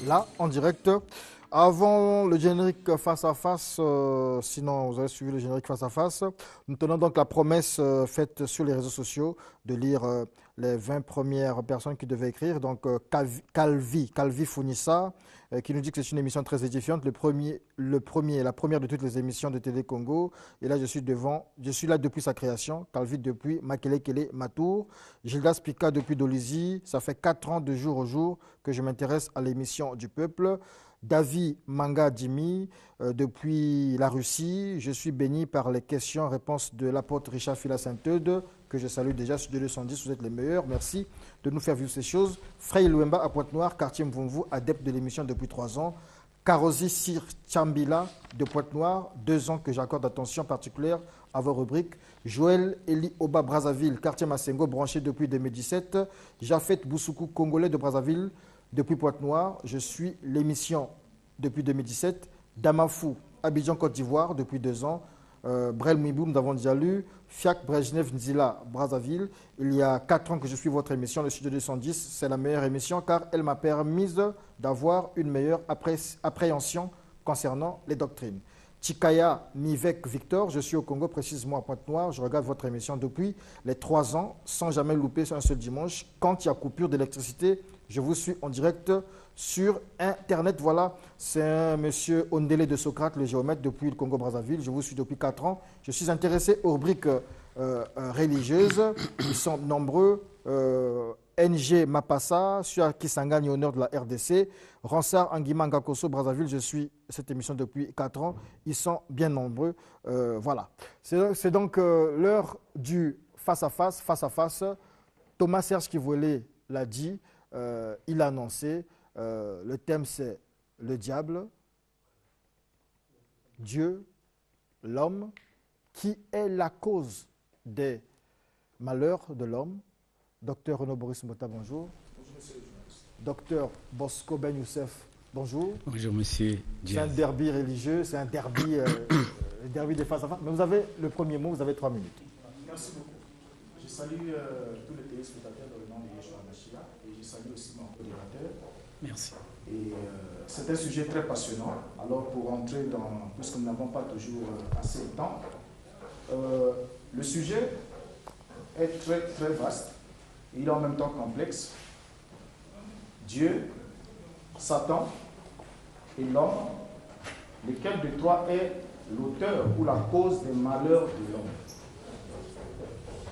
là, en direct. Avant le générique face à face, sinon vous avez suivi le générique face à face, nous tenons donc la promesse faite sur les réseaux sociaux de lire les 20 premières personnes qui devaient écrire. Donc Calvi Founissa, qui nous dit que c'est une émission très édifiante, la première de toutes les émissions de Télé Congo. Et là, je suis là depuis sa création. Calvi depuis Makelekele Matour. Gildas Pika depuis Dolisie. Ça fait 4 ans de jour au jour que je m'intéresse à l'émission du peuple. David Manga Dimi, depuis la Russie. Je suis béni par les questions-réponses de l'apôtre Richard Fila Saint-Eude, que je salue déjà sur 210, vous êtes les meilleurs. Merci de nous faire vivre ces choses. Frey Louemba à Pointe-Noire, quartier Mvumvu, adepte de l'émission depuis 3 ans. Karosi Sir Chambila de Pointe-Noire, 2 ans que j'accorde attention particulière à vos rubriques. Joël Eli Oba Brazzaville, quartier Massengo, branché depuis 2017. Jafet Boussoukou, congolais de Brazzaville, depuis Pointe-Noire. Je suis l'émission depuis 2017. Damafou, Abidjan, Côte d'Ivoire, depuis 2 ans. Brel Mibou, nous avons déjà lu. Fiak Brejnev Nzila, Brazzaville. Il y a 4 ans que je suis votre émission, le Studio 210. C'est la meilleure émission car elle m'a permis d'avoir une meilleure appréhension concernant les doctrines. Chikaya Mivek Victor, je suis au Congo, précisément à Pointe-Noire. Je regarde votre émission depuis les 3 ans, sans jamais louper un seul dimanche. Quand il y a coupure d'électricité, je vous suis en direct sur Internet. Voilà, c'est un monsieur Ondele de Socrate, le géomètre, depuis le Congo-Brazzaville. Je vous suis depuis 4 ans. Je suis intéressé aux rubriques religieuses. Ils sont nombreux. NG Mapassa, sur Kisangani, honneur de la RDC. Ransar Anguima Ngakoso, Brazzaville, je suis cette émission depuis 4 ans. Ils sont bien nombreux. Voilà. C'est donc l'heure du face-à-face. Thomas Serge Kivolé l'a dit, il a annoncé. Le thème, c'est le diable, Dieu, l'homme, qui est la cause des malheurs de l'homme. Docteur Renaud Boris Mota, bonjour. Bonjour, monsieur le journaliste. Docteur Bosco Ben Youssef, bonjour. Bonjour, monsieur. C'est un derby religieux, c'est un derby, derby de face à face. Mais vous avez le premier mot, vous avez 3 minutes. Merci beaucoup. Je salue tous les téléspectateurs dans le nom de Yeshua Mashiach et je salue aussi mon modérateur. Merci. Et c'est un sujet très passionnant. Alors, pour entrer dans, puisque nous n'avons pas toujours assez de temps, le sujet est très, très vaste. Il est en même temps complexe. Dieu, Satan et l'homme, lequel de toi est l'auteur ou la cause des malheurs de l'homme?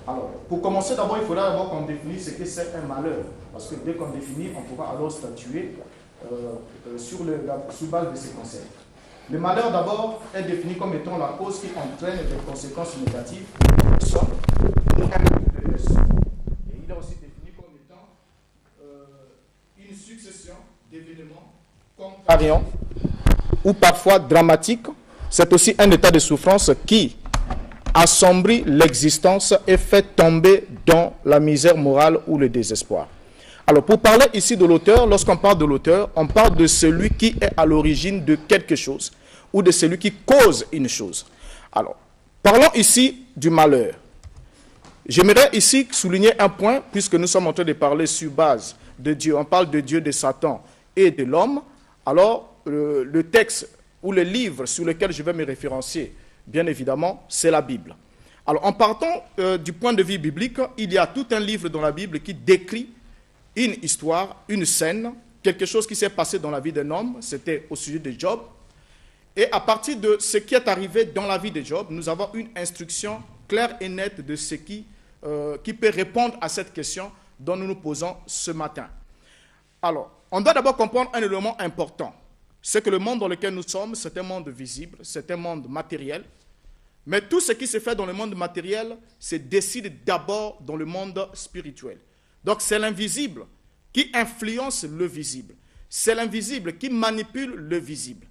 Alors, pour commencer, d'abord, il faudra d'abord qu'on définisse ce que c'est un malheur. Parce que dès qu'on définit, on pourra alors statuer sur base de ces concepts. Le malheur, d'abord, est défini comme étant la cause qui entraîne des conséquences négatives pour une personne ou un groupe de personnes. Et il est aussi défini comme étant une succession d'événements contrariants ou parfois dramatiques. C'est aussi un état de souffrance qui assombrit l'existence et fait tomber dans la misère morale ou le désespoir. Alors, pour parler ici de l'auteur, lorsqu'on parle de l'auteur, on parle de celui qui est à l'origine de quelque chose ou de celui qui cause une chose. Alors, parlons ici du malheur. J'aimerais ici souligner un point, puisque nous sommes en train de parler sur base de Dieu. On parle de Dieu, de Satan et de l'homme. Alors, le texte ou le livre sur lequel je vais me référencier, bien évidemment, c'est la Bible. Alors, en partant du point de vue biblique, il y a tout un livre dans la Bible qui décrit une histoire, une scène, quelque chose qui s'est passé dans la vie d'un homme. C'était au sujet de Job. Et à partir de ce qui est arrivé dans la vie de Job, nous avons une instruction claire et nette de ce qui peut répondre à cette question dont nous nous posons ce matin. Alors, on doit d'abord comprendre un élément important. C'est que le monde dans lequel nous sommes, c'est un monde visible, c'est un monde matériel. Mais tout ce qui se fait dans le monde matériel se décide d'abord dans le monde spirituel. Donc c'est l'invisible qui influence le visible. C'est l'invisible qui manipule le visible.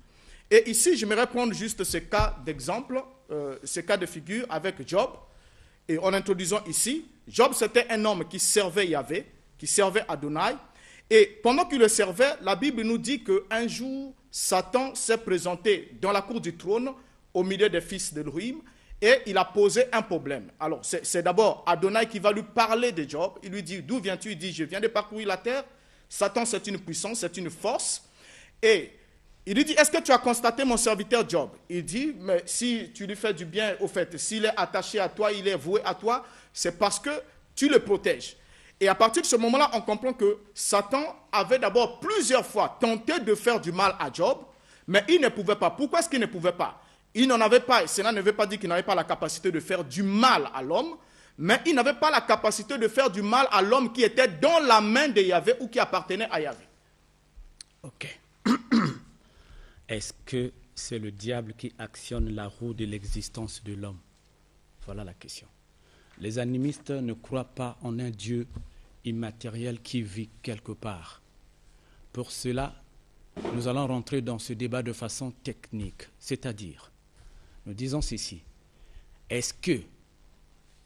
Et ici, j'aimerais prendre juste ce cas d'exemple, ce cas de figure avec Job. Et en introduisant ici, Job, c'était un homme qui servait Yahvé, qui servait Adonai. Et pendant qu'il le servait, la Bible nous dit qu'un jour, Satan s'est présenté dans la cour du trône, au milieu des fils d'Elohim, et il a posé un problème. Alors, c'est d'abord Adonai qui va lui parler de Job. Il lui dit, d'où viens-tu? Il dit, je viens de parcourir la terre. Satan, c'est une puissance, c'est une force. Et il lui dit, est-ce que tu as constaté mon serviteur Job? Il dit, mais si tu lui fais du bien, au fait, s'il est attaché à toi, il est voué à toi, c'est parce que tu le protèges. Et à partir de ce moment-là, on comprend que Satan avait d'abord plusieurs fois tenté de faire du mal à Job, mais il ne pouvait pas. Pourquoi est-ce qu'il ne pouvait pas? Il n'en avait pas, cela ne veut pas dire qu'il n'avait pas la capacité de faire du mal à l'homme, mais il n'avait pas la capacité de faire du mal à l'homme qui était dans la main de Yahvé ou qui appartenait à Yahvé. Ok. Est-ce que c'est le diable qui actionne la roue de l'existence de l'homme? Voilà la question. Les animistes ne croient pas en un Dieu immatériel qui vit quelque part. Pour cela, nous allons rentrer dans ce débat de façon technique, c'est-à-dire, nous disons ceci, est-ce que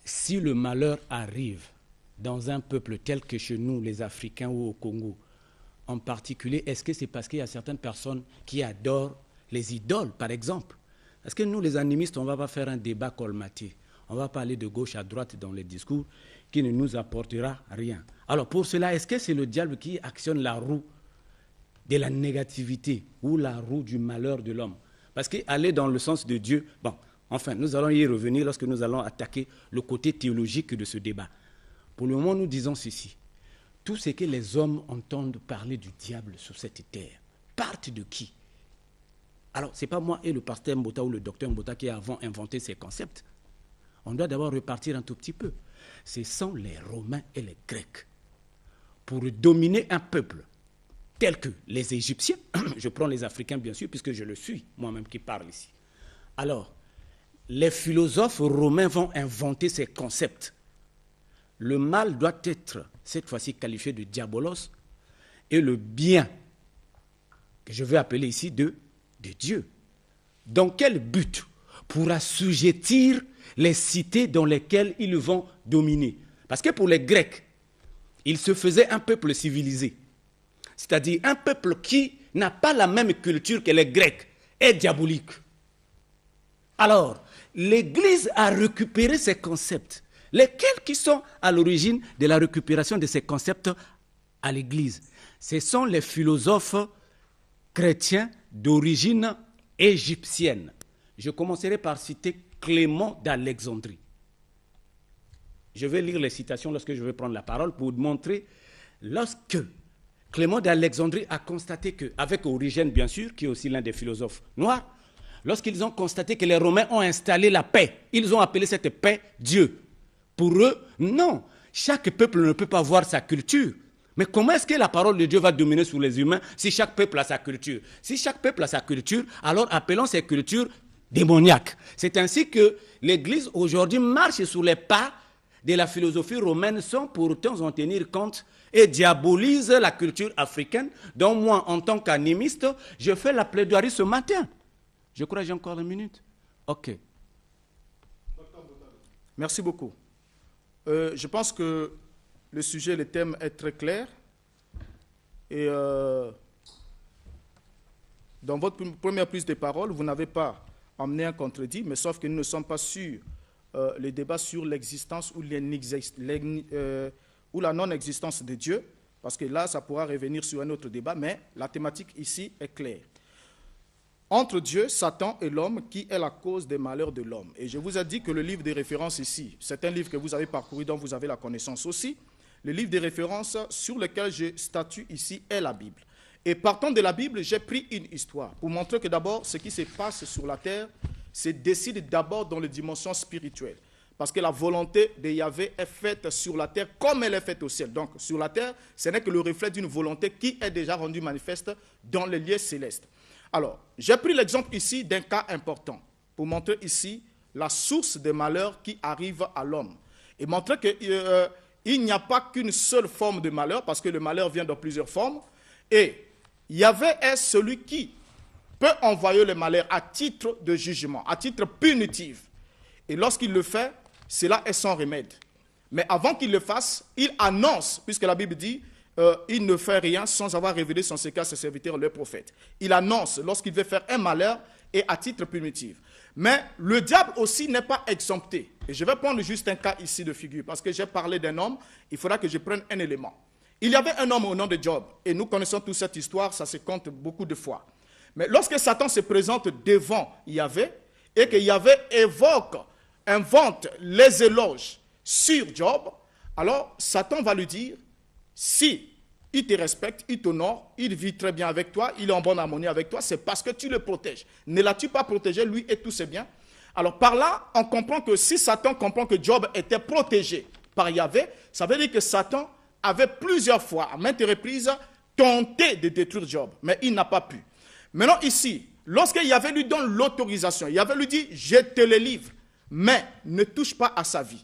si le malheur arrive dans un peuple tel que chez nous, les Africains ou au Congo, en particulier, est-ce que c'est parce qu'il y a certaines personnes qui adorent les idoles, par exemple? Parce que nous, les animistes, on ne va pas faire un débat colmaté. On va parler de gauche à droite dans les discours qui ne nous apportera rien. Alors pour cela, est-ce que c'est le diable qui actionne la roue de la négativité ou la roue du malheur de l'homme? Parce qu'aller dans le sens de Dieu, bon, enfin, nous allons y revenir lorsque nous allons attaquer le côté théologique de ce débat. Pour le moment, nous disons ceci. Tout ce que les hommes entendent parler du diable sur cette terre, partent de qui? Alors, ce n'est pas moi et le pasteur Mbota ou le docteur Mbota qui avons inventé ces concepts. On doit d'abord repartir un tout petit peu. Ce sont les Romains et les Grecs. Pour dominer un peuple tel que les Égyptiens, je prends les Africains bien sûr, puisque je le suis, moi-même qui parle ici. Alors, les philosophes romains vont inventer ces concepts. Le mal doit être, cette fois-ci, qualifié de diabolos, et le bien, que je vais appeler ici de Dieu. Dans quel but? Pour assujettir les cités dans lesquelles ils vont dominer. Parce que pour les Grecs, ils se faisaient un peuple civilisé. C'est-à-dire un peuple qui n'a pas la même culture que les Grecs, est diabolique. Alors, l'Église a récupéré ces concepts. Lesquels qui sont à l'origine de la récupération de ces concepts à l'Église? Ce sont les philosophes chrétiens d'origine égyptienne. Je commencerai par citer Clément d'Alexandrie. Je vais lire les citations lorsque je vais prendre la parole pour vous montrer lorsque Clément d'Alexandrie a constaté que, avec Origène bien sûr, qui est aussi l'un des philosophes noirs, lorsqu'ils ont constaté que les Romains ont installé la paix, ils ont appelé cette paix Dieu. Pour eux, non, chaque peuple ne peut pas avoir sa culture. Mais comment est-ce que la parole de Dieu va dominer sur les humains si chaque peuple a sa culture? Si chaque peuple a sa culture, alors appelons ces cultures démoniaques. C'est ainsi que l'Église aujourd'hui marche sur les pas de la philosophie romaine sans pour autant en tenir compte et diabolise la culture africaine, dont moi, en tant qu'animiste, je fais la plaidoirie ce matin. Je crois que j'ai encore une minute. Ok. Merci beaucoup. Je pense que le sujet, le thème est très clair. Et dans votre première prise de parole, vous n'avez pas amené un contredit, mais sauf que nous ne sommes pas sur le débat sur l'existence ou la non-existence de Dieu, parce que là, ça pourra revenir sur un autre débat, mais la thématique ici est claire. Entre Dieu, Satan et l'homme, qui est la cause des malheurs de l'homme. Et je vous ai dit que le livre de référence ici, c'est un livre que vous avez parcouru, dont vous avez la connaissance aussi. Le livre de référence sur lequel je statue ici est la Bible. Et partant de la Bible, j'ai pris une histoire pour montrer que d'abord, ce qui se passe sur la terre se décide d'abord dans les dimensions spirituelles. Parce que la volonté de Yahvé est faite sur la terre comme elle est faite au ciel. Donc, sur la terre, ce n'est que le reflet d'une volonté qui est déjà rendue manifeste dans les lieux célestes. Alors, j'ai pris l'exemple ici d'un cas important pour montrer ici la source des malheurs qui arrivent à l'homme. Et montrer qu'il n'y a pas qu'une seule forme de malheur, parce que le malheur vient dans plusieurs formes. Et Yahvé est celui qui peut envoyer le malheur à titre de jugement, à titre punitif. Et lorsqu'il le fait, cela est sans remède. Mais avant qu'il le fasse, il annonce, puisque la Bible dit, il ne fait rien sans avoir révélé son secret à ses serviteurs, le prophète. Il annonce lorsqu'il veut faire un malheur et à titre punitif. Mais le diable aussi n'est pas exempté. Et je vais prendre juste un cas ici de figure, parce que j'ai parlé d'un homme, il faudra que je prenne un élément. Il y avait un homme au nom de Job, et nous connaissons toute cette histoire, ça se compte beaucoup de fois. Mais lorsque Satan se présente devant Yahvé, et que Yahvé invente les éloges sur Job, alors Satan va lui dire, si il te respecte, il t'honore, il vit très bien avec toi, il est en bonne harmonie avec toi, c'est parce que tu le protèges. Ne l'as-tu pas protégé, lui et tous ses biens? Alors par là, on comprend que si Satan comprend que Job était protégé par Yahvé, ça veut dire que Satan avait plusieurs fois, à maintes reprises, tenté de détruire Job, mais il n'a pas pu. Maintenant ici, lorsque Yahvé lui donne l'autorisation, Yahvé lui dit, je te le livre, mais ne touche pas à sa vie.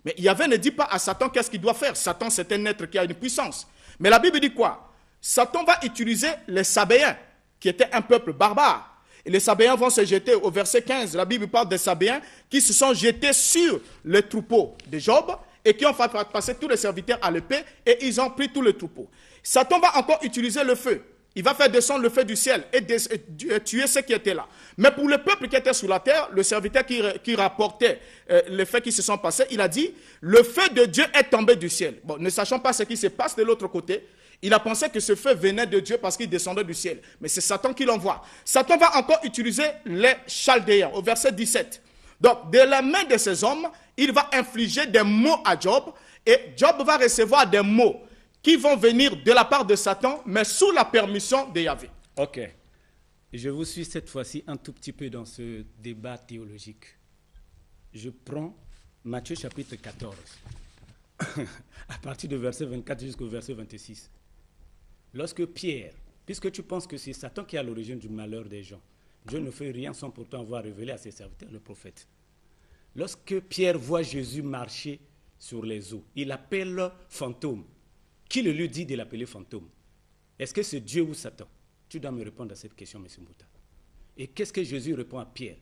Mais Yahvé ne dit pas à Satan qu'est-ce qu'il doit faire. Satan, c'est un être qui a une puissance. Mais la Bible dit quoi? Satan va utiliser les Sabéens, qui étaient un peuple barbare. Et les Sabéens vont se jeter au verset 15. La Bible parle des Sabéens qui se sont jetés sur le troupeau de Job et qui ont fait passer tous les serviteurs à l'épée et ils ont pris tout le troupeau. Satan va encore utiliser le feu. Il va faire descendre le feu du ciel et tuer ceux qui étaient là. Mais pour le peuple qui était sur la terre, le serviteur qui rapportait les faits qui se sont passés, il a dit, le feu de Dieu est tombé du ciel. Bon, ne sachant pas ce qui se passe de l'autre côté, il a pensé que ce feu venait de Dieu parce qu'il descendait du ciel. Mais c'est Satan qui l'envoie. Satan va encore utiliser les Chaldéens au verset 17. Donc, de la main de ces hommes, il va infliger des maux à Job et Job va recevoir des maux qui vont venir de la part de Satan, mais sous la permission de Yahvé. Ok. Je vous suis cette fois-ci un tout petit peu dans ce débat théologique. Je prends Matthieu chapitre 14, à partir du verset 24 jusqu'au verset 26. Lorsque Pierre, puisque tu penses que c'est Satan qui est à l'origine du malheur des gens, Dieu ne fait rien sans pourtant avoir révélé à ses serviteurs, le prophète. Lorsque Pierre voit Jésus marcher sur les eaux, il appelle fantôme. Qui le lui dit de l'appeler fantôme? Est-ce que c'est Dieu ou Satan? Tu dois me répondre à cette question, M. Mbouta. Et qu'est-ce que Jésus répond à Pierre?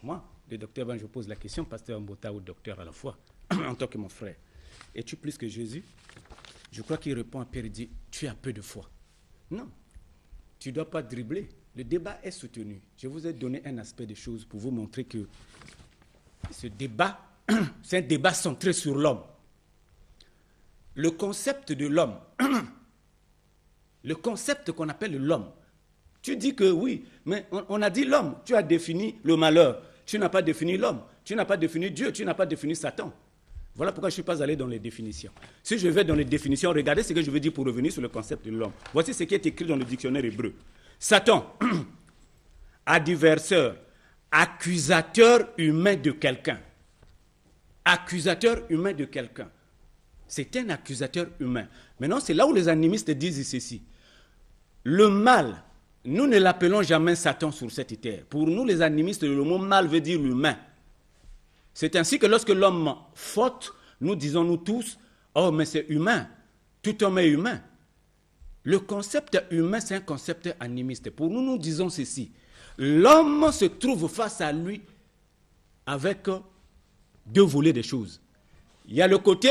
Moi, le docteur, je pose la question, pasteur Mbouta ou docteur à la fois, en tant que mon frère. Es-tu plus que Jésus? Je crois qu'il répond à Pierre et dit, tu as peu de foi. Non, tu ne dois pas dribbler. Le débat est soutenu. Je vous ai donné un aspect des choses pour vous montrer que ce débat, c'est un débat centré sur l'homme. Le concept de l'homme, le concept qu'on appelle l'homme, tu dis que oui, mais on a dit l'homme, tu as défini le malheur, tu n'as pas défini l'homme, tu n'as pas défini Dieu, tu n'as pas défini Satan. Voilà pourquoi je ne suis pas allé dans les définitions. Si je vais dans les définitions, regardez ce que je veux dire pour revenir sur le concept de l'homme. Voici ce qui est écrit dans le dictionnaire hébreu. Satan, adversaire, accusateur humain de quelqu'un. Accusateur humain de quelqu'un. C'est un accusateur humain. Maintenant, c'est là où les animistes disent ceci. Le mal, nous ne l'appelons jamais Satan sur cette terre. Pour nous, les animistes, le mot mal veut dire l'humain. C'est ainsi que lorsque l'homme faute, nous disons nous tous, oh mais c'est humain, tout homme est humain. Le concept humain, c'est un concept animiste. Pour nous, nous disons ceci. L'homme se trouve face à lui avec deux volets des choses. Il y a le côté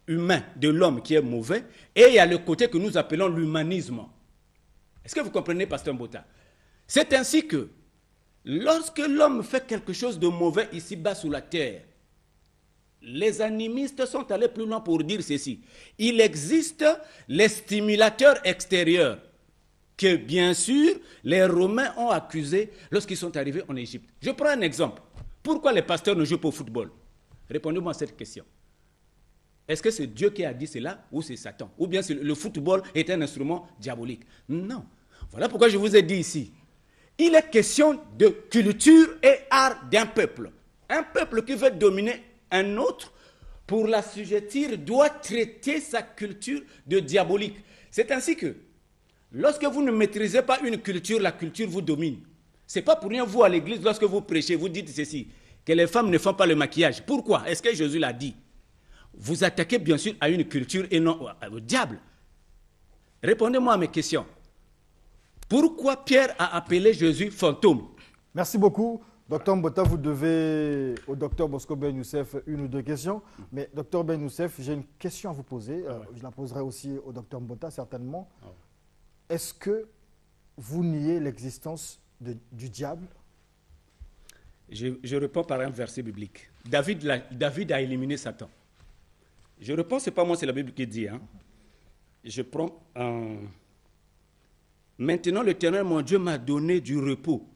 humain de l'homme qui est mauvais, et il y a le côté que nous appelons l'humanisme. Est-ce que vous comprenez, pasteur Mbouta? C'est ainsi que, lorsque l'homme fait quelque chose de mauvais ici-bas sur la terre, les animistes sont allés plus loin pour dire ceci. Il existe les stimulateurs extérieurs, que bien sûr, les Romains ont accusés lorsqu'ils sont arrivés en Égypte. Je prends un exemple. Pourquoi les pasteurs ne jouent pas au football? Répondez-moi à cette question. Est-ce que c'est Dieu qui a dit cela ou c'est Satan? Ou bien le football est un instrument diabolique? Non. Voilà pourquoi je vous ai dit ici. Il est question de culture et art d'un peuple. Un peuple qui veut dominer un autre, pour l'assujettir, doit traiter sa culture de diabolique. C'est ainsi que, lorsque vous ne maîtrisez pas une culture, la culture vous domine. Ce n'est pas pour rien, vous à l'église, lorsque vous prêchez, vous dites ceci, que les femmes ne font pas le maquillage. Pourquoi? Est-ce que Jésus l'a dit? Vous attaquez bien sûr à une culture et non au diable. Répondez-moi à mes questions. Pourquoi Pierre a appelé Jésus fantôme? Merci beaucoup. Docteur Mbouta, vous devez au docteur Bosco Ben Youssef une ou deux questions. Mais docteur Ben Youssef, j'ai une question à vous poser. Je la poserai aussi au docteur Mbouta certainement. Est-ce que vous niez l'existence du diable? Je réponds par un verset biblique. David a éliminé Satan. Je réponds, ce n'est pas moi, c'est la Bible qui dit. Hein. Je prends... Maintenant, l'Éternel, mon Dieu, m'a donné du repos.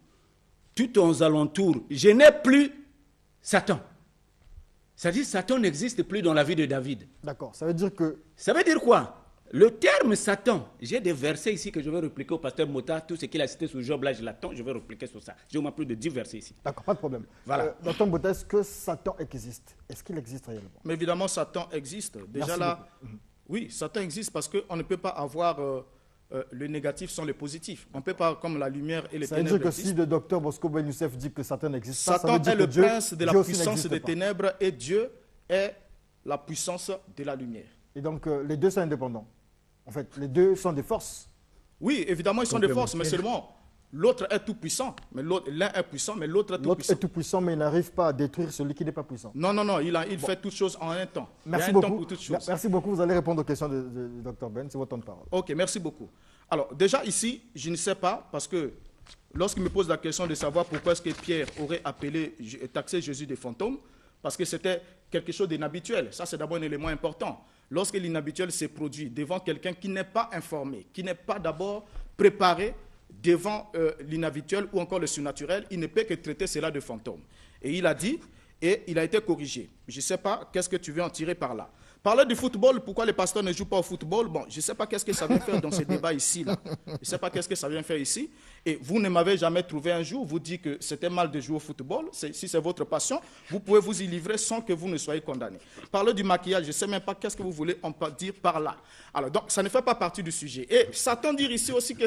Tout aux alentours. Je n'ai plus Satan. C'est-à-dire Satan n'existe plus dans la vie de David. D'accord, ça veut dire que... Ça veut dire quoi? Le terme Satan, j'ai des versets ici que je vais répliquer au pasteur Mota, tout ce qu'il a cité sur Job, là je l'attends, je vais répliquer sur ça. J'ai au moins plus de 10 versets ici. D'accord, pas de problème. Voilà. Docteur Mota, est-ce que Satan existe? Est-ce qu'il existe réellement? Mais évidemment, Satan existe. Déjà Merci là, beaucoup. oui, Satan existe parce qu'on ne peut pas avoir le négatif sans le positif. On ne peut pas, comme la lumière et les Ça veut ténèbres dire que existent. si le docteur Bosco Ben Youssef dit que Satan n'existe pas, ça veut Satan dire est que le Dieu, prince de la Dieu aussi puissance n'existe des pas. ténèbres et Dieu est la puissance de la lumière. Et donc, les deux sont indépendants. En fait, les deux sont des forces. Oui, évidemment, ils sont des forces, mais seulement l'autre est tout puissant. Mais l'un est puissant, mais l'autre est tout L'autre puissant. est tout puissant, mais il n'arrive pas à détruire celui qui n'est pas puissant. Non, il fait toutes choses en un temps. Merci il y a un temps beaucoup. pour toutes choses. Merci beaucoup. Vous allez répondre aux questions du docteur Ben. C'est votre temps de parole. Ok, merci beaucoup. Alors, déjà ici, je ne sais pas, parce que lorsqu'il me pose la question de savoir pourquoi est-ce que Pierre aurait taxé Jésus de fantôme, parce que c'était quelque chose d'inhabituel. Ça, c'est d'abord un élément important. Lorsque l'inhabituel s'est produit devant quelqu'un qui n'est pas informé, qui n'est pas d'abord préparé devant l'inhabituel ou encore le surnaturel, il ne peut que traiter cela de fantôme. Et il a dit, et il a été corrigé. Je ne sais pas qu'est-ce que tu veux en tirer par là. Parler du football, pourquoi les pasteurs ne jouent pas au football? Bon, je ne sais pas qu'est-ce que ça vient faire dans ce débat ici. Là. Je ne sais pas qu'est-ce que ça vient faire ici. Et vous ne m'avez jamais trouvé un jour, vous dites que c'était mal de jouer au football. Si c'est votre passion, vous pouvez vous y livrer sans que vous ne soyez condamné. Parler du maquillage, je ne sais même pas qu'est-ce que vous voulez dire par là. Alors, donc, ça ne fait pas partie du sujet. Et Satan dire ici aussi que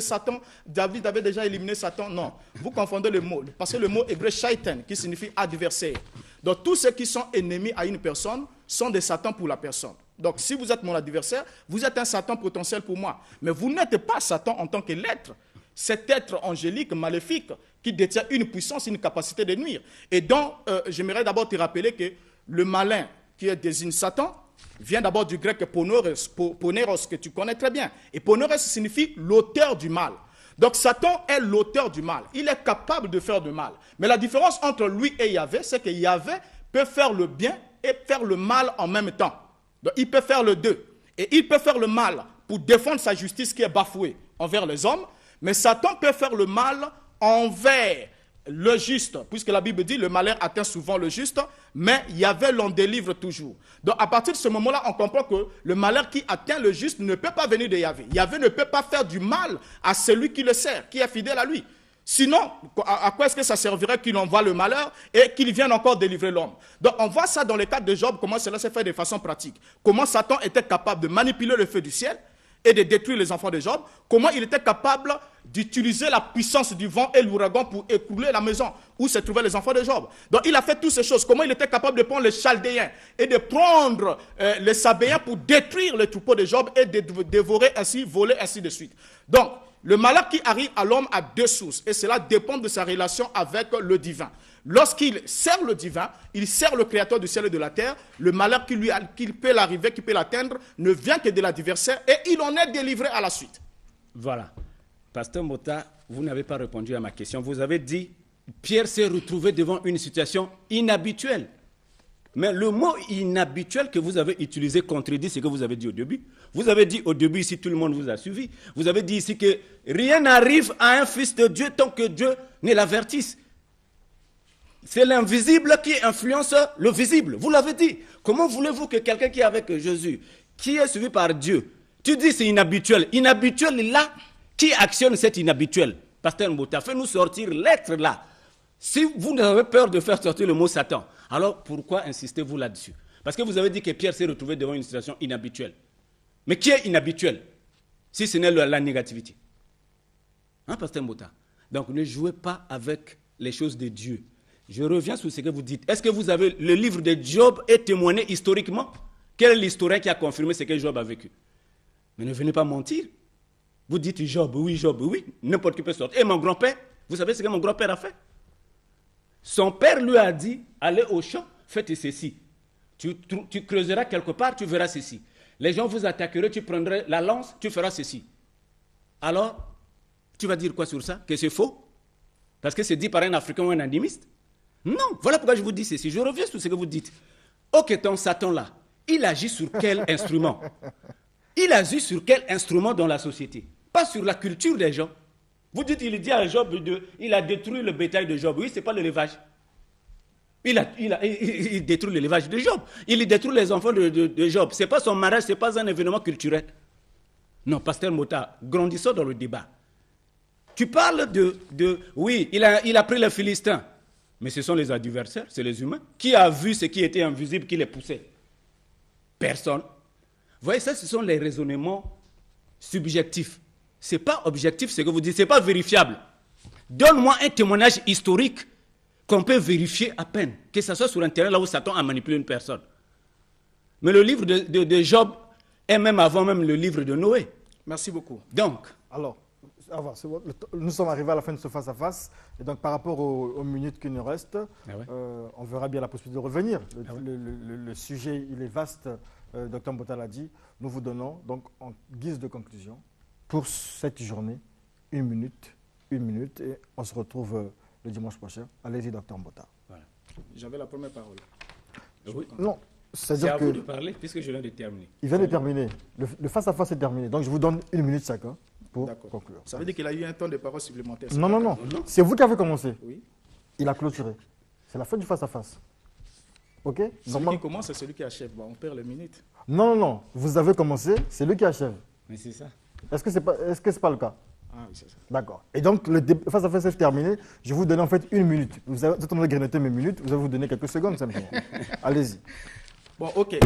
David avait déjà éliminé Satan. Non, vous confondez le mot. Parce que le mot hébreu shaitan, qui signifie adversaire. Donc, tous ceux qui sont ennemis à une personne sont des Satans pour la personne. Donc, si vous êtes mon adversaire, vous êtes un Satan potentiel pour moi. Mais vous n'êtes pas Satan en tant que l'être. Cet être angélique, maléfique, qui détient une puissance, une capacité de nuire. Et donc, j'aimerais d'abord te rappeler que le malin qui désigne Satan vient d'abord du grec poneros, que tu connais très bien. Et poneros signifie l'auteur du mal. Donc Satan est l'auteur du mal. Il est capable de faire du mal. Mais la différence entre lui et Yahvé, c'est que Yahvé peut faire le bien et faire le mal en même temps. Donc il peut faire le deux. Et il peut faire le mal pour défendre sa justice qui est bafouée envers les hommes. Mais Satan peut faire le mal envers le juste, puisque la Bible dit le malheur atteint souvent le juste, mais Yahvé l'en délivre toujours. Donc à partir de ce moment-là, on comprend que le malheur qui atteint le juste ne peut pas venir de Yahvé. Yahvé ne peut pas faire du mal à celui qui le sert, qui est fidèle à lui. Sinon, à quoi est-ce que ça servirait qu'il envoie le malheur et qu'il vienne encore délivrer l'homme? Donc on voit ça dans le cadre de Job, comment cela s'est fait de façon pratique. Comment Satan était capable de manipuler le feu du ciel et de détruire les enfants de Job, comment il était capable d'utiliser la puissance du vent et l'ouragan pour écrouler la maison où se trouvaient les enfants de Job. Donc il a fait toutes ces choses. Comment il était capable de prendre les Chaldéens et de prendre les Sabéens pour détruire les troupeaux de Job et de dévorer ainsi, voler ainsi de suite. Donc le malheur qui arrive à l'homme a deux sources et cela dépend de sa relation avec le divin. Lorsqu'il sert le divin, il sert le créateur du ciel et de la terre, le malheur qui peut l'arriver, qui peut l'atteindre, ne vient que de l'adversaire et il en est délivré à la suite. Voilà. Pasteur Mota, vous n'avez pas répondu à ma question. Vous avez dit, Pierre s'est retrouvé devant une situation inhabituelle. Mais le mot inhabituel que vous avez utilisé contredit ce que vous avez dit au début. Vous avez dit au début, ici tout le monde vous a suivi, vous avez dit ici que rien n'arrive à un fils de Dieu tant que Dieu ne l'avertisse. C'est l'invisible qui influence le visible. Vous l'avez dit. Comment voulez-vous que quelqu'un qui est avec Jésus, qui est suivi par Dieu, tu dis c'est inhabituel. Inhabituel là, qui actionne cet inhabituel? Pasteur Mbota, fais-nous sortir l'être là. Si vous n'avez peur de faire sortir le mot Satan, alors pourquoi insistez-vous là-dessus? Parce que vous avez dit que Pierre s'est retrouvé devant une situation inhabituelle. Mais qui est inhabituel si ce n'est la négativité? Hein, Pasteur Mbota? Donc ne jouez pas avec les choses de Dieu. Je reviens sur ce que vous dites. Est-ce que vous avez le livre de Job est témoigné historiquement? Quel est l'historien qui a confirmé ce que Job a vécu? Mais ne venez pas mentir. Vous dites Job, oui, n'importe qui peut sortir. Et mon grand-père, vous savez ce que mon grand-père a fait? Son père lui a dit, allez au champ, faites ceci. Tu creuseras quelque part, tu verras ceci. Les gens vous attaqueraient, tu prendrais la lance, tu feras ceci. Alors, tu vas dire quoi sur ça? Que c'est faux? Parce que c'est dit par un Africain ou un animiste? Non, voilà pourquoi je vous dis ceci. Je reviens sur ce que vous dites. Ok, ton Satan là, il agit sur quel instrument? Il agit sur quel instrument dans la société? Pas sur la culture des gens. Vous dites, il dit à Job, il a détruit le bétail de Job. Oui, ce n'est pas l'élevage. Il détruit l'élevage de Job. Il détruit les enfants de Job. Ce n'est pas son mariage, ce n'est pas un événement culturel. Non, pasteur Mota, grandissons dans le débat. Tu parles oui, il a pris les Philistins. Mais ce sont les adversaires, c'est les humains. Qui a vu ce qui était invisible qui les poussait? Personne. Vous voyez, ça, ce sont les raisonnements subjectifs. Ce n'est pas objectif ce que vous dites, ce n'est pas vérifiable. Donne-moi un témoignage historique qu'on peut vérifier à peine, que ce soit sur un terrain là où Satan a manipulé une personne. Mais le livre de Job est même avant même le livre de Noé. Merci beaucoup. Donc, alors, nous sommes arrivés à la fin de ce face-à-face. Et donc, par rapport aux minutes qui nous restent, on verra bien la possibilité de revenir. Le sujet, il est vaste, Dr Mbota l'a dit. Nous vous donnons, donc, en guise de conclusion, pour cette journée, une minute, et on se retrouve le dimanche prochain. Allez-y, Dr Mbota. Voilà. J'avais la première parole. Oui. Non, c'est à vous de parler, puisque je viens de terminer. Il vient de terminer. Le face-à-face est terminé. Donc, je vous donne une minute chacun pour conclure. Ça veut dire qu'il a eu un temps de parole supplémentaire. Non. C'est vous qui avez commencé. Oui. Il a clôturé. C'est la fin du face-à-face. OK? Celui qui commence, c'est celui qui achève. On perd les minutes. Non. Vous avez commencé, c'est lui qui achève. Mais c'est ça. Est-ce que c'est pas le cas? Ah oui, c'est ça. D'accord. Et donc, le face-à-face est terminé. Je vais vous donner en fait une minute. Vous êtes en train de grignoter mes minutes. Vous allez vous donner quelques secondes simplement. Allez-y. Bon, OK.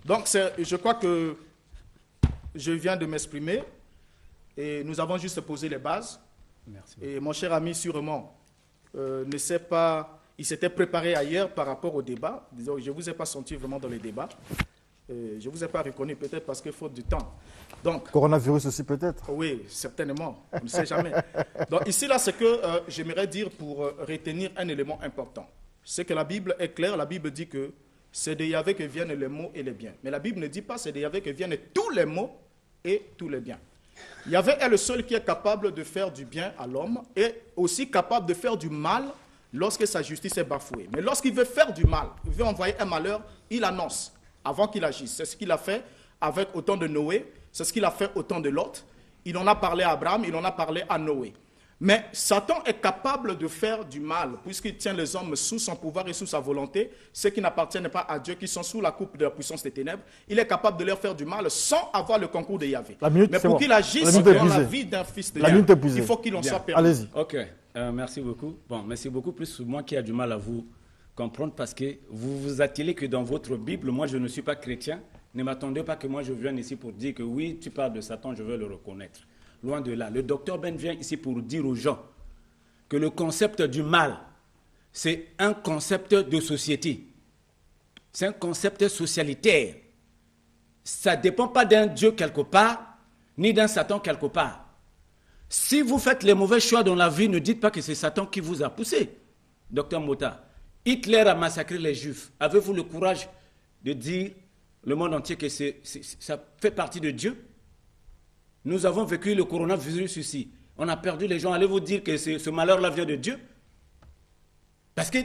Donc, je crois que je viens de m'exprimer et nous avons juste posé les bases. Merci. Et mon cher ami, sûrement, ne sait pas, il s'était préparé ailleurs par rapport au débat. Disons, je ne vous ai pas senti vraiment dans les débats. Je ne vous ai pas reconnu, peut-être parce que faute du temps. Donc, coronavirus aussi peut-être? Oui, certainement. On ne sait jamais. Donc ici, là, ce que j'aimerais dire pour retenir un élément important. C'est que la Bible est claire. La Bible dit que c'est de Yahvé que viennent les maux et les biens. Mais la Bible ne dit pas c'est de Yahvé que viennent tous les maux et tous les biens. Yahvé est le seul qui est capable de faire du bien à l'homme et aussi capable de faire du mal lorsque sa justice est bafouée. Mais lorsqu'il veut faire du mal, il veut envoyer un malheur, il annonce avant qu'il agisse. C'est ce qu'il a fait avec au temps de Noé, c'est ce qu'il a fait au temps de Lot. Il en a parlé à Abraham, il en a parlé à Noé. Mais Satan est capable de faire du mal, puisqu'il tient les hommes sous son pouvoir et sous sa volonté, ceux qui n'appartiennent pas à Dieu, qui sont sous la coupe de la puissance des ténèbres. Il est capable de leur faire du mal sans avoir le concours de Yahvé. Mais pour qu'il agisse dans la vie d'un fils de Dieu, il faut qu'il en soit permis. Allez-y. Ok, merci beaucoup. Bon, merci beaucoup, plus moi qui a du mal à vous comprendre, parce que vous vous attelez que dans votre Bible, moi je ne suis pas chrétien, ne m'attendez pas que moi je vienne ici pour dire que oui, tu parles de Satan, je veux le reconnaître. Loin de là. Le docteur Ben vient ici pour dire aux gens que le concept du mal, c'est un concept de société. C'est un concept socialitaire. Ça ne dépend pas d'un Dieu quelque part, ni d'un Satan quelque part. Si vous faites les mauvais choix dans la vie, ne dites pas que c'est Satan qui vous a poussé. Docteur Mota, Hitler a massacré les Juifs. Avez-vous le courage de dire le monde entier que ça fait partie de Dieu? Nous avons vécu le coronavirus ici. On a perdu les gens. Allez-vous dire que ce malheur-là vient de Dieu? Parce que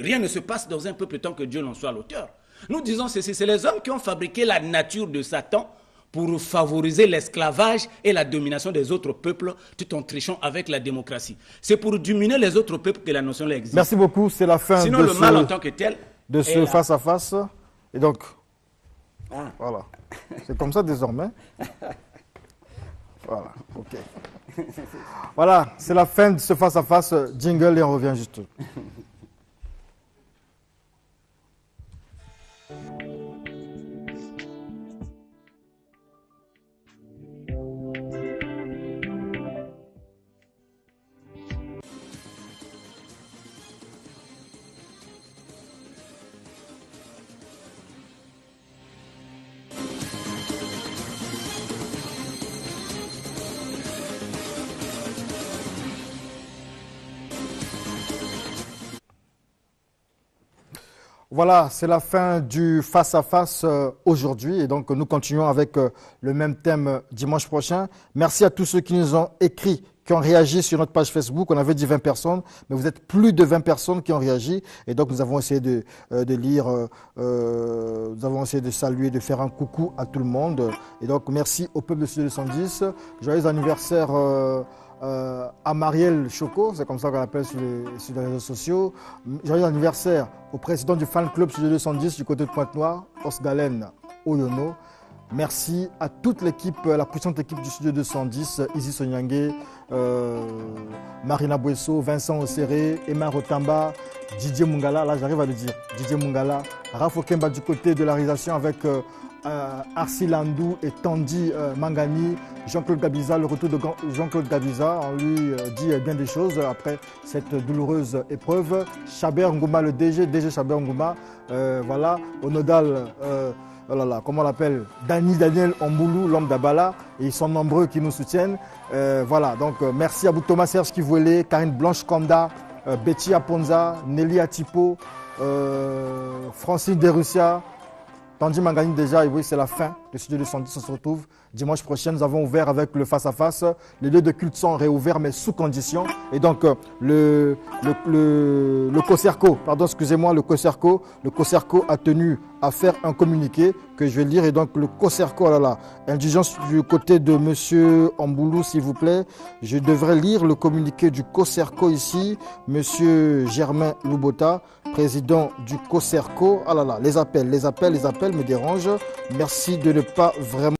rien ne se passe dans un peuple tant que Dieu n'en soit l'auteur. Nous disons que c'est les hommes qui ont fabriqué la nature de Satan pour favoriser l'esclavage et la domination des autres peuples tout en trichant avec la démocratie. C'est pour diminuer les autres peuples que la notion existe. Merci beaucoup. C'est la fin Sinon, le mal en tant que tel de ce face-à-face. Et donc, voilà. C'est comme ça désormais. Voilà, ok. Voilà, c'est la fin de ce face-à-face. Jingle et on revient juste. Voilà, c'est la fin du face-à-face aujourd'hui et donc nous continuons avec le même thème dimanche prochain. Merci à tous ceux qui nous ont écrit qui ont réagi sur notre page Facebook. On avait dit 20 personnes, mais vous êtes plus de 20 personnes qui ont réagi. Et donc, nous avons essayé de lire, nous avons essayé de saluer, de faire un coucou à tout le monde. Et donc, merci au peuple de Studio 210. Joyeux anniversaire à Marielle Choco, c'est comme ça qu'on l'appelle sur les réseaux sociaux. Joyeux anniversaire au président du fan club Studio 210 du côté de Pointe-Noire, Osgalen Oyono. Merci à toute l'équipe, la puissante équipe du Studio 210, Izzy Sonyangue, Marina Bouesso, Vincent Osséré, Emma Rotamba, Didier Mungala, là j'arrive à le dire, Didier Mungala, Rafo Kemba du côté de la réalisation avec Arsi Landou et Tandy Mangani, Jean-Claude Gabiza, le retour de Jean-Claude Gabiza, on lui dit bien des choses après cette douloureuse épreuve. Chaber Ngouma, le DG Chaber Ngouma, voilà, au nodal, comment on l'appelle, Daniel Omboulou, l'homme d'Abala, et ils sont nombreux qui nous soutiennent. Voilà, donc merci à vous Thomas Serge Kivuele, Karine Blanche Konda, Betty Aponza, Nelly Atipo, Francine Derussia, Tandy Mangani déjà, et oui, c'est la fin de Studio 210. On se retrouve dimanche prochain. Nous avons ouvert avec le face-à-face. Les lieux de culte sont réouverts, mais sous condition. Et donc, le COSERCO, pardon, excusez-moi, le COSERCO a tenu à faire un communiqué que je vais lire. Et donc, le COSERCO, oh là là, indulgence du côté de M. Amboulou, s'il vous plaît. Je devrais lire le communiqué du COSERCO ici. M. Germain Loubota, président du COSERCO. Ah là là, les appels me dérangent. Merci de ne pas vraiment